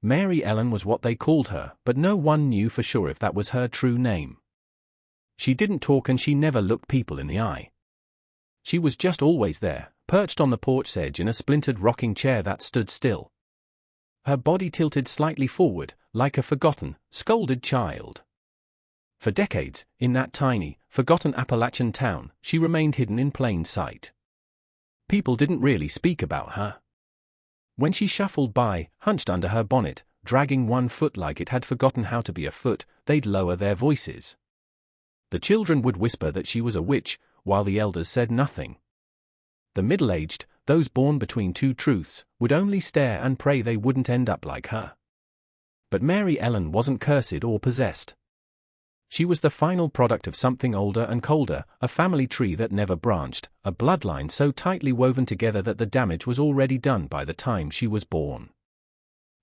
Mary Ellen was what they called her, but no one knew for sure if that was her true name. She didn't talk and she never looked people in the eye. She was just always there, perched on the porch edge in a splintered rocking chair that stood still. Her body tilted slightly forward, like a forgotten, scolded child. For decades, in that tiny, forgotten Appalachian town, she remained hidden in plain sight. People didn't really speak about her. When she shuffled by, hunched under her bonnet, dragging one foot like it had forgotten how to be a foot, they'd lower their voices. The children would whisper that she was a witch, while the elders said nothing. The middle-aged, those born between two truths, would only stare and pray they wouldn't end up like her. But Mary Ellen wasn't cursed or possessed. She was the final product of something older and colder, a family tree that never branched, a bloodline so tightly woven together that the damage was already done by the time she was born.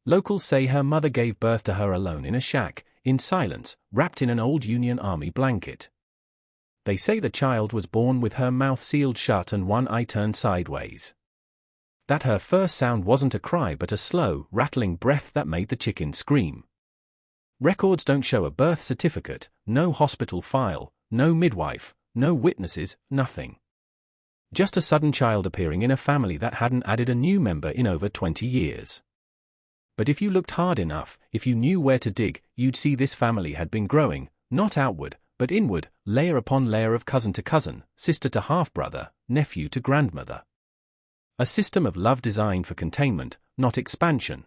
Locals say her mother gave birth to her alone in a shack, in silence, wrapped in an old Union Army blanket. They say the child was born with her mouth sealed shut and one eye turned sideways. That her first sound wasn't a cry but a slow, rattling breath that made the chicken scream. Records don't show a birth certificate, no hospital file, no midwife, no witnesses, nothing. Just a sudden child appearing in a family that hadn't added a new member in over 20 years. But if you looked hard enough, if you knew where to dig, you'd see this family had been growing, not outward, but inward, layer upon layer of cousin to cousin, sister to half-brother, nephew to grandmother. A system of love designed for containment, not expansion.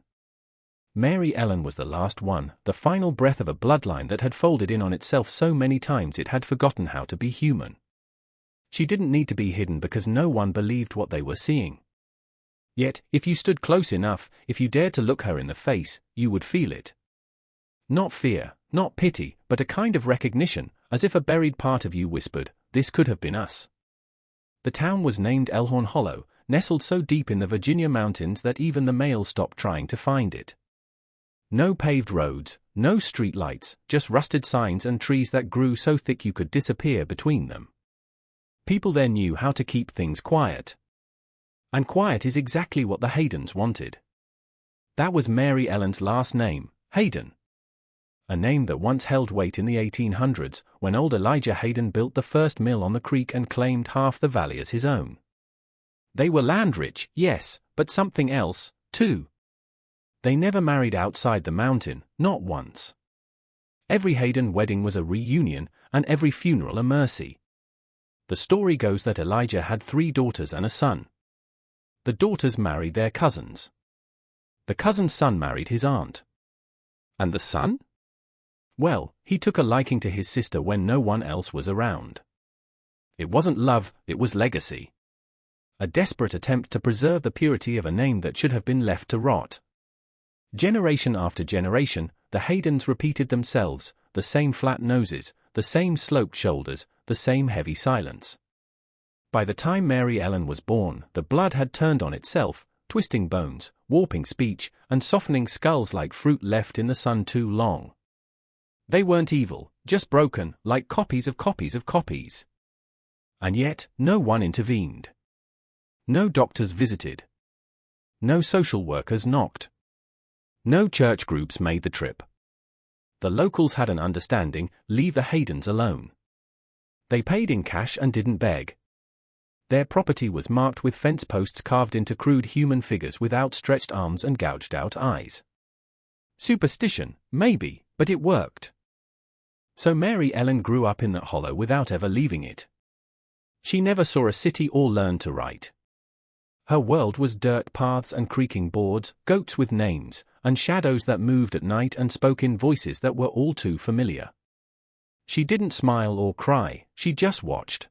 Mary Ellen was the last one, the final breath of a bloodline that had folded in on itself so many times it had forgotten how to be human. She didn't need to be hidden because no one believed what they were seeing. Yet, if you stood close enough, if you dared to look her in the face, you would feel it. Not fear, not pity, but a kind of recognition, as if a buried part of you whispered, "This could have been us." The town was named Elkhorn Hollow, nestled so deep in the Virginia mountains that even the mail stopped trying to find it. No paved roads, no street lights, just rusted signs and trees that grew so thick you could disappear between them. People there knew how to keep things quiet. And quiet is exactly what the Haydens wanted. That was Mary Ellen's last name, Hayden. A name that once held weight in the 1800s, when old Elijah Hayden built the first mill on the creek and claimed half the valley as his own. They were land-rich, yes, but something else, too. They never married outside the mountain, not once. Every Hayden wedding was a reunion, and every funeral a mercy. The story goes that Elijah had 3 daughters and a son. The daughters married their cousins. The cousin's son married his aunt. And the son? Well, he took a liking to his sister when no one else was around. It wasn't love, it was legacy. A desperate attempt to preserve the purity of a name that should have been left to rot. Generation after generation, the Haydens repeated themselves, the same flat noses, the same sloped shoulders, the same heavy silence. By the time Mary Ellen was born, the blood had turned on itself, twisting bones, warping speech, and softening skulls like fruit left in the sun too long. They weren't evil, just broken, like copies of copies of copies. And yet, no one intervened. No doctors visited. No social workers knocked. No church groups made the trip. The locals had an understanding, leave the Haydens alone. They paid in cash and didn't beg. Their property was marked with fence posts carved into crude human figures with outstretched arms and gouged out eyes. Superstition, maybe, but it worked. So Mary Ellen grew up in that hollow without ever leaving it. She never saw a city or learned to write. Her world was dirt paths and creaking boards, goats with names, and shadows that moved at night and spoke in voices that were all too familiar. She didn't smile or cry, she just watched.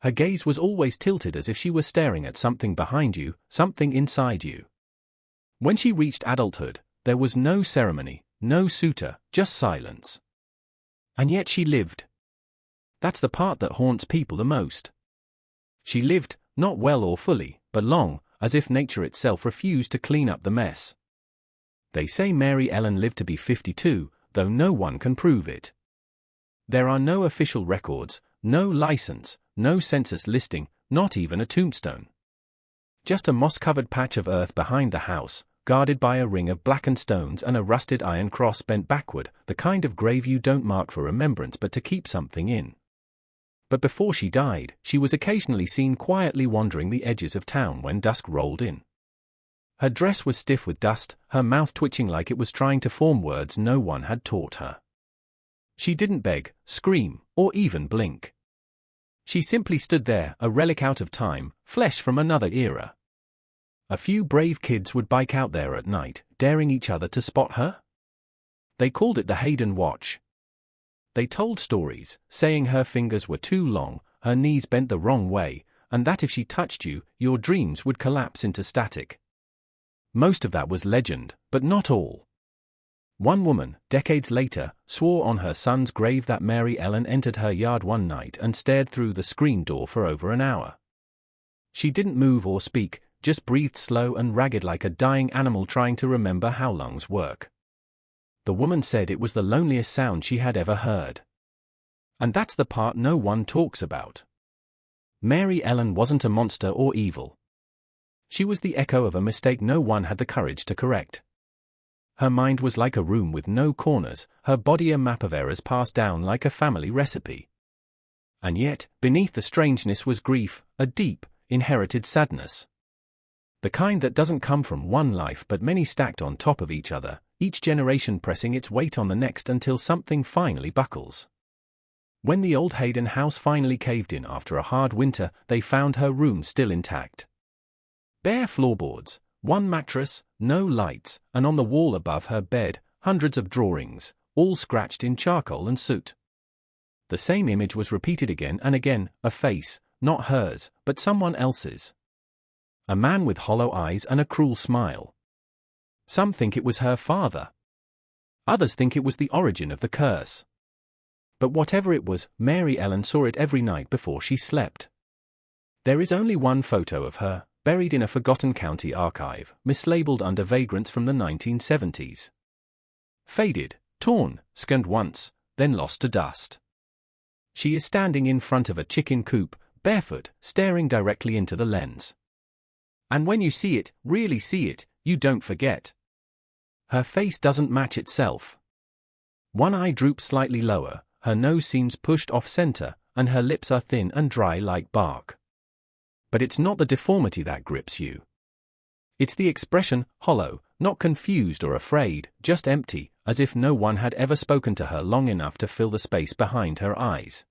Her gaze was always tilted as if she were staring at something behind you, something inside you. When she reached adulthood, there was no ceremony, no suitor, just silence. And yet she lived. That's the part that haunts people the most. She lived, not well or fully, but long, as if nature itself refused to clean up the mess. They say Mary Ellen lived to be 52, though no one can prove it. There are no official records, no license, no census listing, not even a tombstone. Just a moss-covered patch of earth behind the house, guarded by a ring of blackened stones and a rusted iron cross bent backward, the kind of grave you don't mark for remembrance but to keep something in. But before she died, she was occasionally seen quietly wandering the edges of town when dusk rolled in. Her dress was stiff with dust, her mouth twitching like it was trying to form words no one had taught her. She didn't beg, scream, or even blink. She simply stood there, a relic out of time, flesh from another era. A few brave kids would bike out there at night, daring each other to spot her. They called it the Hayden Watch. They told stories, saying her fingers were too long, her knees bent the wrong way, and that if she touched you, your dreams would collapse into static. Most of that was legend, but not all. One woman, decades later, swore on her son's grave that Mary Ellen entered her yard one night and stared through the screen door for over an hour. She didn't move or speak, just breathed slow and ragged like a dying animal trying to remember how lungs work. The woman said it was the loneliest sound she had ever heard. And that's the part no one talks about. Mary Ellen wasn't a monster or evil. She was the echo of a mistake no one had the courage to correct. Her mind was like a room with no corners, her body a map of errors passed down like a family recipe. And yet, beneath the strangeness was grief, a deep, inherited sadness. The kind that doesn't come from one life but many stacked on top of each other, each generation pressing its weight on the next until something finally buckles. When the old Hayden house finally caved in after a hard winter, they found her room still intact. Bare floorboards, one mattress, no lights, and on the wall above her bed, hundreds of drawings, all scratched in charcoal and soot. The same image was repeated again and again, a face, not hers, but someone else's. A man with hollow eyes and a cruel smile. Some think it was her father. Others think it was the origin of the curse. But whatever it was, Mary Ellen saw it every night before she slept. There is only one photo of her, buried in a forgotten county archive, mislabeled under vagrants from the 1970s. Faded, torn, scanned once, then lost to dust. She is standing in front of a chicken coop, barefoot, staring directly into the lens. And when you see it, really see it, you don't forget. Her face doesn't match itself. One eye droops slightly lower, her nose seems pushed off-center, and her lips are thin and dry like bark. But it's not the deformity that grips you. It's the expression, hollow, not confused or afraid, just empty, as if no one had ever spoken to her long enough to fill the space behind her eyes.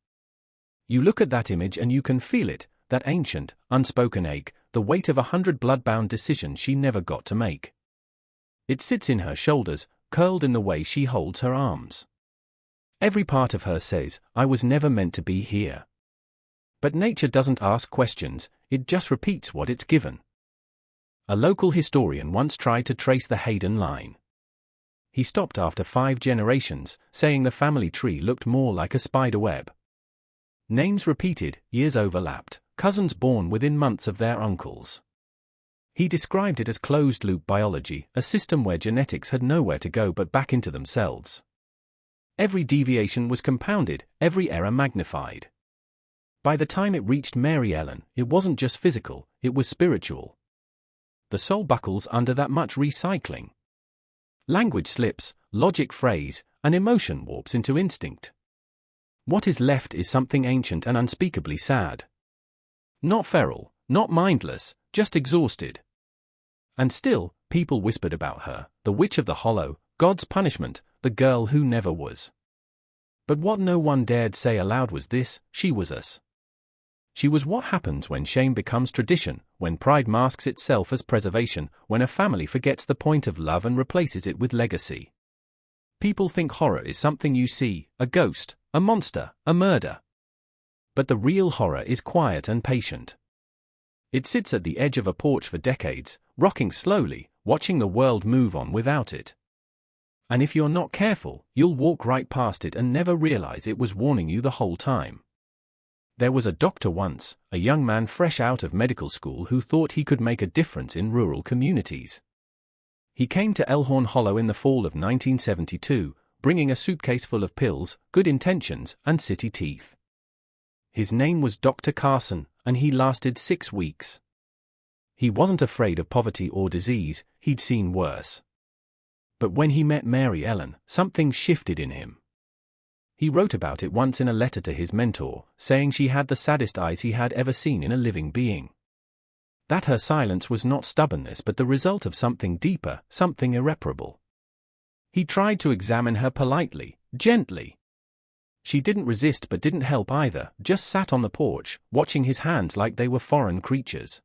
You look at that image and you can feel it, that ancient, unspoken ache, the weight of 100 blood-bound decisions she never got to make. It sits in her shoulders, curled in the way she holds her arms. Every part of her says, I was never meant to be here. But nature doesn't ask questions, it just repeats what it's given. A local historian once tried to trace the Hayden line. He stopped after 5 generations, saying the family tree looked more like a spider web. Names repeated, years overlapped, cousins born within months of their uncles. He described it as closed-loop biology, a system where genetics had nowhere to go but back into themselves. Every deviation was compounded, every error magnified. By the time it reached Mary Ellen, it wasn't just physical, it was spiritual. The soul buckles under that much recycling. Language slips, logic frays, and emotion warps into instinct. What is left is something ancient and unspeakably sad. Not feral, not mindless, just exhausted. And still, people whispered about her, the witch of the hollow, God's punishment, the girl who never was. But what no one dared say aloud was this, she was us. She was what happens when shame becomes tradition, when pride masks itself as preservation, when a family forgets the point of love and replaces it with legacy. People think horror is something you see, a ghost, a monster, a murder. But the real horror is quiet and patient. It sits at the edge of a porch for decades, rocking slowly, watching the world move on without it. And if you're not careful, you'll walk right past it and never realize it was warning you the whole time. There was a doctor once, a young man fresh out of medical school who thought he could make a difference in rural communities. He came to Elkhorn Hollow in the fall of 1972, bringing a suitcase full of pills, good intentions, and city teeth. His name was Dr. Carson, and he lasted 6 weeks. He wasn't afraid of poverty or disease, he'd seen worse. But when he met Mary Ellen, something shifted in him. He wrote about it once in a letter to his mentor, saying she had the saddest eyes he had ever seen in a living being. That her silence was not stubbornness but the result of something deeper, something irreparable. He tried to examine her politely, gently. She didn't resist but didn't help either, just sat on the porch, watching his hands like they were foreign creatures.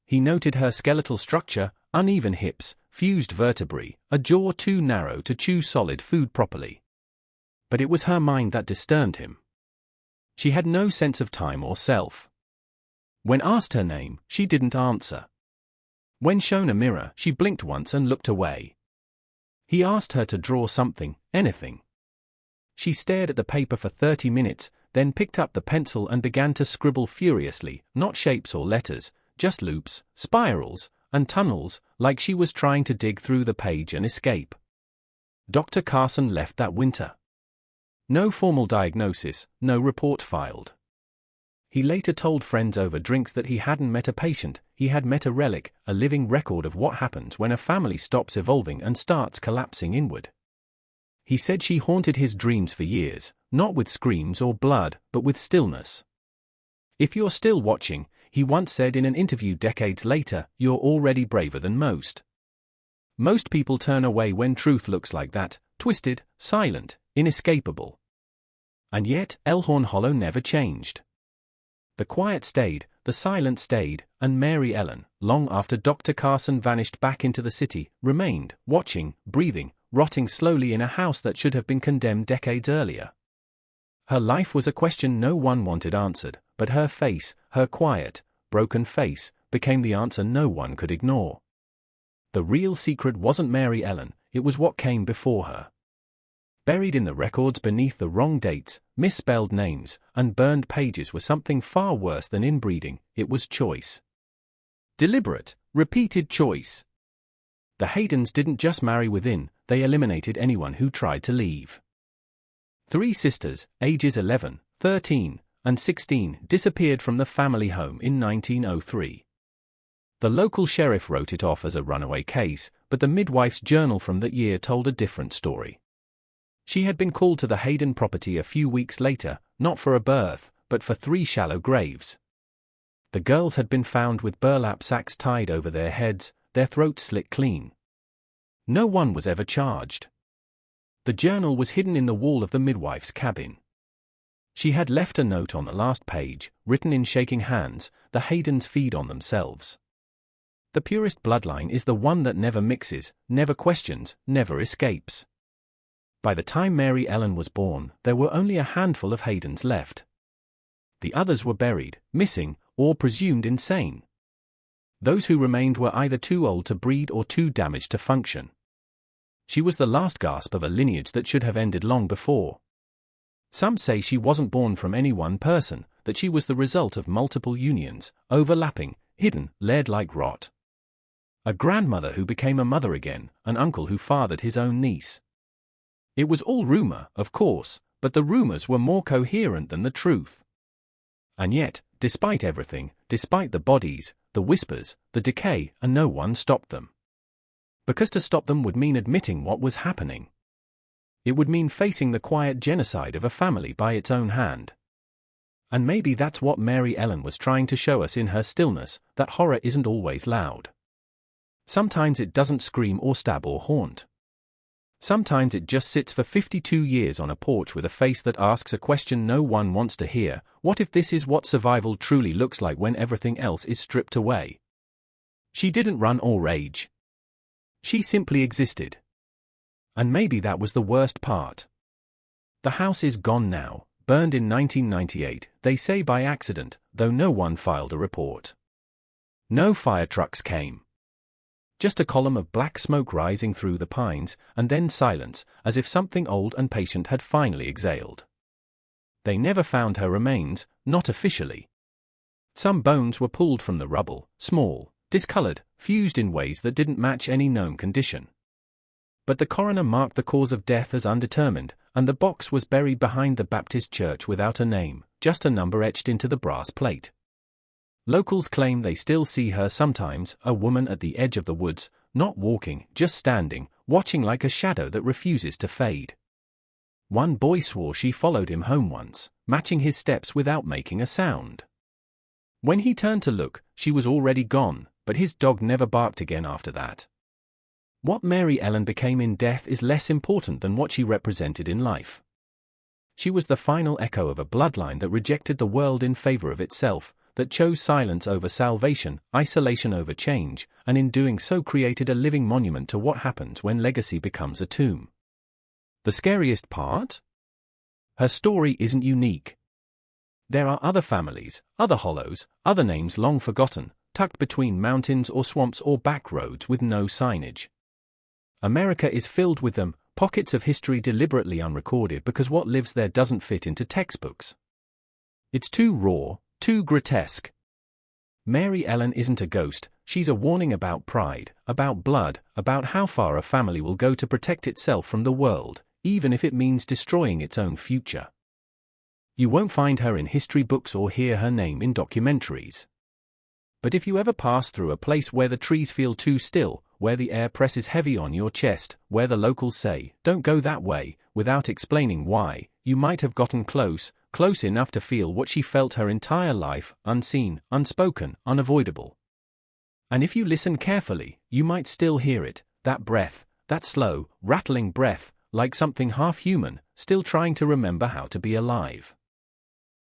He noted her skeletal structure, uneven hips, fused vertebrae, a jaw too narrow to chew solid food properly. But it was her mind that disturbed him. She had no sense of time or self. When asked her name, she didn't answer. When shown a mirror, she blinked once and looked away. He asked her to draw something, anything. She stared at the paper for 30 minutes, then picked up the pencil and began to scribble furiously, not shapes or letters, just loops, spirals, and tunnels, like she was trying to dig through the page and escape. Dr. Carson left that winter. No formal diagnosis, no report filed. He later told friends over drinks that he hadn't met a patient, he had met a relic, a living record of what happens when a family stops evolving and starts collapsing inward. He said she haunted his dreams for years, not with screams or blood, but with stillness. "If you're still watching," he once said in an interview decades later, "you're already braver than most." Most people turn away when truth looks like that, twisted, silent, inescapable. And yet, Elkhorn Hollow never changed. The quiet stayed, the silence stayed, and Mary Ellen, long after Dr. Carson vanished back into the city, remained, watching, breathing, rotting slowly in a house that should have been condemned decades earlier. Her life was a question no one wanted answered, but her face, her quiet, broken face, became the answer no one could ignore. The real secret wasn't Mary Ellen, it was what came before her. Buried in the records beneath the wrong dates, misspelled names, and burned pages was something far worse than inbreeding, it was choice. Deliberate, repeated choice. The Haydens didn't just marry within, they eliminated anyone who tried to leave. 3 sisters, ages 11, 13, and 16, disappeared from the family home in 1903. The local sheriff wrote it off as a runaway case, but the midwife's journal from that year told a different story. She had been called to the Hayden property a few weeks later, not for a birth, but for 3 shallow graves. The girls had been found with burlap sacks tied over their heads, their throats slit clean. No one was ever charged. The journal was hidden in the wall of the midwife's cabin. She had left a note on the last page, written in shaking hands, "The Haydens feed on themselves. The purest bloodline is the one that never mixes, never questions, never escapes." By the time Mary Ellen was born, there were only a handful of Haydens left. The others were buried, missing, or presumed insane. Those who remained were either too old to breed or too damaged to function. She was the last gasp of a lineage that should have ended long before. Some say she wasn't born from any one person, that she was the result of multiple unions, overlapping, hidden, layered like rot. A grandmother who became a mother again, an uncle who fathered his own niece. It was all rumor, of course, but the rumors were more coherent than the truth. And yet, despite everything, despite the bodies, the whispers, the decay, and no one stopped them. Because to stop them would mean admitting what was happening. It would mean facing the quiet genocide of a family by its own hand. And maybe that's what Mary Ellen was trying to show us in her stillness, that horror isn't always loud. Sometimes it doesn't scream or stab or haunt. Sometimes it just sits for 52 years on a porch with a face that asks a question no one wants to hear: what if this is what survival truly looks like when everything else is stripped away? She didn't run or rage. She simply existed. And maybe that was the worst part. The house is gone now, burned in 1998, they say by accident, though no one filed a report. No fire trucks came. Just a column of black smoke rising through the pines, and then silence, as if something old and patient had finally exhaled. They never found her remains, not officially. Some bones were pulled from the rubble, small, discolored, fused in ways that didn't match any known condition. But the coroner marked the cause of death as undetermined, and the box was buried behind the Baptist church without a name, just a number etched into the brass plate. Locals claim they still see her sometimes, a woman at the edge of the woods, not walking, just standing, watching like a shadow that refuses to fade. One boy swore she followed him home once, matching his steps without making a sound. When he turned to look, she was already gone, but his dog never barked again after that. What Mary Ellen became in death is less important than what she represented in life. She was the final echo of a bloodline that rejected the world in favor of itself, that chose silence over salvation, isolation over change, and in doing so created a living monument to what happens when legacy becomes a tomb. The scariest part? Her story isn't unique. There are other families, other hollows, other names long forgotten, tucked between mountains or swamps or back roads with no signage. America is filled with them, pockets of history deliberately unrecorded because what lives there doesn't fit into textbooks. It's too raw, too grotesque. Mary Ellen isn't a ghost, she's a warning about pride, about blood, about how far a family will go to protect itself from the world, even if it means destroying its own future. You won't find her in history books or hear her name in documentaries. But if you ever pass through a place where the trees feel too still, where the air presses heavy on your chest, where the locals say, "Don't go that way," without explaining why, you might have gotten close enough to feel what she felt her entire life, unseen, unspoken, unavoidable. And if you listen carefully, you might still hear it, that breath, that slow, rattling breath, like something half human, still trying to remember how to be alive.